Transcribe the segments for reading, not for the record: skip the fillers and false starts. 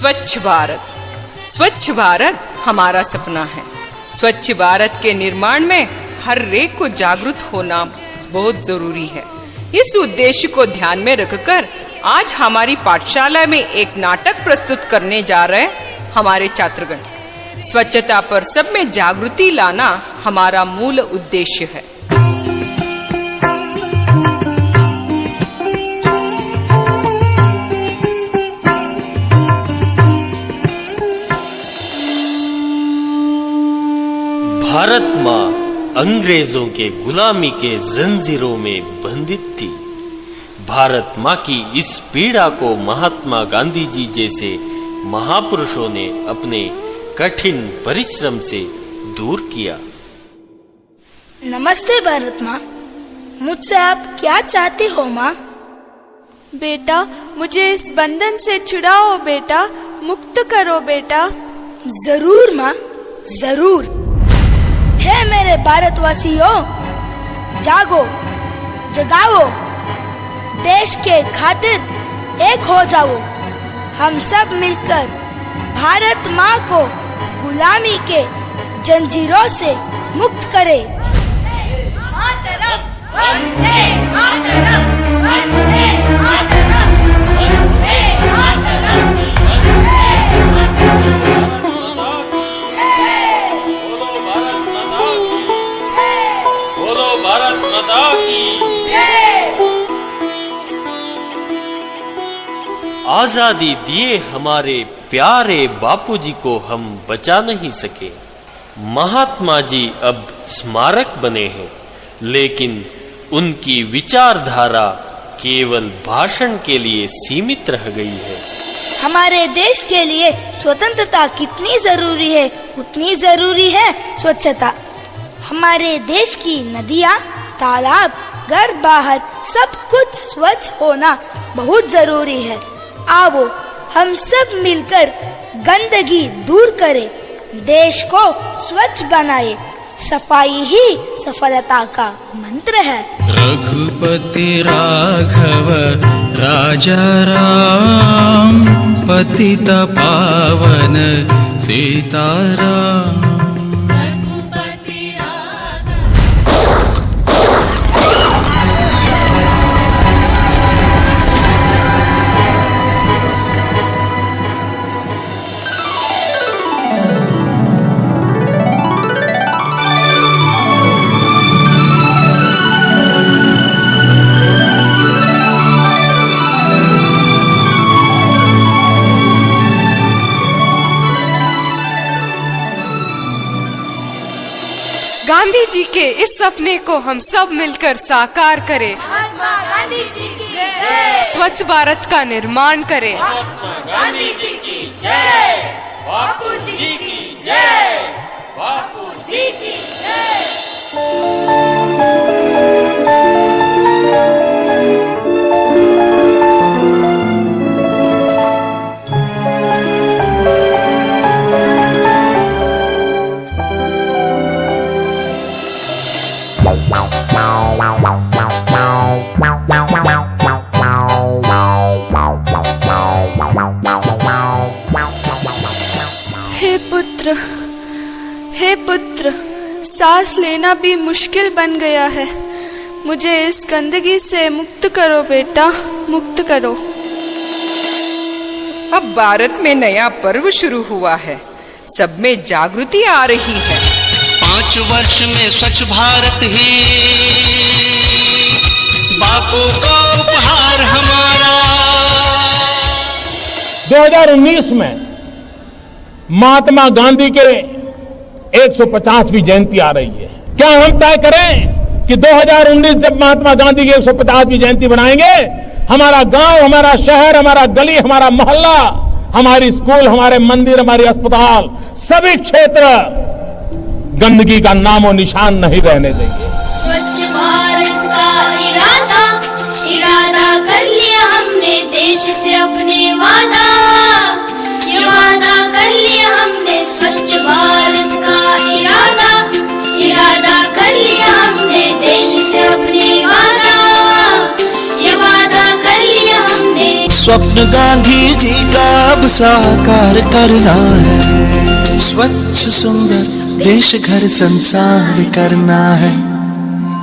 स्वच्छ भारत हमारा सपना है। स्वच्छ भारत के निर्माण में हर एक को जागरूक होना बहुत जरूरी है। इस उद्देश्य को ध्यान में रखकर आज हमारी पाठशाला में एक नाटक प्रस्तुत करने जा रहे हैं हमारे छात्रगण। स्वच्छता पर सब में जागृति लाना हमारा मूल उद्देश्य है। भारत माँ अंग्रेजों के गुलामी के जंजीरों में बंधित थी। भारत माँ की इस पीड़ा को महात्मा गांधी जी जैसे महापुरुषों ने अपने कठिन परिश्रम से दूर किया। नमस्ते भारत माँ, मुझसे आप क्या चाहते हो माँ? बेटा, मुझे इस बंधन से छुड़ाओ बेटा, मुक्त करो बेटा। जरूर माँ, जरूर। हे मेरे भारतवासियों, जागो, जगाओ, देश के खातिर एक हो जाओ। हम सब मिलकर भारत माँ को गुलामी के जंजीरों से मुक्त करें। वंदे मातरम, वंदे मातरम, वंदे मातरम, भारत माता की जय। आजादी दिए हमारे प्यारे बापूजी को हम बचा नहीं सके। महात्मा जी अब स्मारक बने हैं, लेकिन उनकी विचारधारा केवल भाषण के लिए सीमित रह गई है। हमारे देश के लिए स्वतंत्रता कितनी जरूरी है, उतनी जरूरी है स्वच्छता। हमारे देश की नदियाँ, तालाब, घर बाहर सब कुछ स्वच्छ होना बहुत जरूरी है। आओ हम सब मिलकर गंदगी दूर करें, देश को स्वच्छ बनाए। सफाई ही सफलता का मंत्र है। रघुपति राघव राजा राम, पतित पावन सीताराम। गांधी जी के इस सपने को हम सब मिलकर साकार करें। महात्मा गांधी जी की जय। स्वच्छ भारत का निर्माण करें। महात्मा गांधी जी की जय। बापू जी की जय। बापू जी की जय। हे पुत्र, सांस लेना भी मुश्किल बन गया है। मुझे इस गंदगी से मुक्त करो बेटा, मुक्त करो। अब भारत में नया पर्व शुरू हुआ है, सब में जागृति आ रही है। 5 वर्ष में स्वच्छ भारत ही बापू को उपहार हमारा। 2019 में महात्मा गांधी के 150वीं जयंती आ रही है। क्या हम तय करें कि 2019 जब महात्मा गांधी की 150वीं जयंती बनाएंगे, हमारा गांव, हमारा शहर, हमारा गली, हमारा मोहल्ला, हमारी स्कूल, हमारे मंदिर, हमारे अस्पताल, सभी क्षेत्र गंदगी का नामो निशान नहीं रहने देंगे। स्वच्छ भारत का इरादा कर लिया हमने, देश से अपने वादा, ये वादा कर लिया हमने। स्वच्छ भारत का इरादा कर लिया हमने, देश से अपने वादा, ये वादा कर लिया हमने। स्वप्न गांधी जी का अब साकार करना है। स्वच्छ सुंदर देश घर संसार करना है।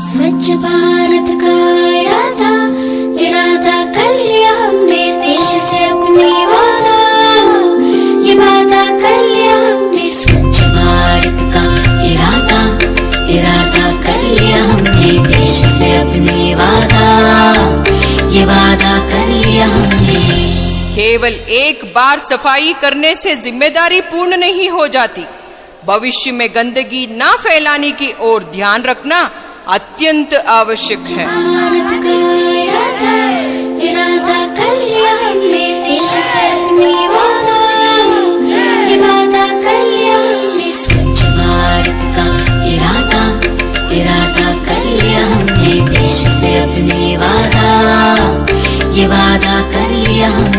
स्वच्छ भारत का इरादा कर लिया हमने, देश से अपनी वादा, ये वादा कर लिया हमने। स्वच्छ भारत का इरादा कर लिया हमने, देश से अपनी वादा, ये वादा कर लिया हमने। केवल एक बार सफाई करने से जिम्मेदारी पूर्ण नहीं हो जाती। भविष्य में गंदगी ना फैलाने की ओर ध्यान रखना अत्यंत आवश्यक है। भारत का इरादा कर लिया हमने, देश से अपनी वादा, ये वादा कर लिया हमने। स्वच्छ भारत का इरादा कर लिया हमने, देश से अपनी वादा, ये वादा कर लिया हमने।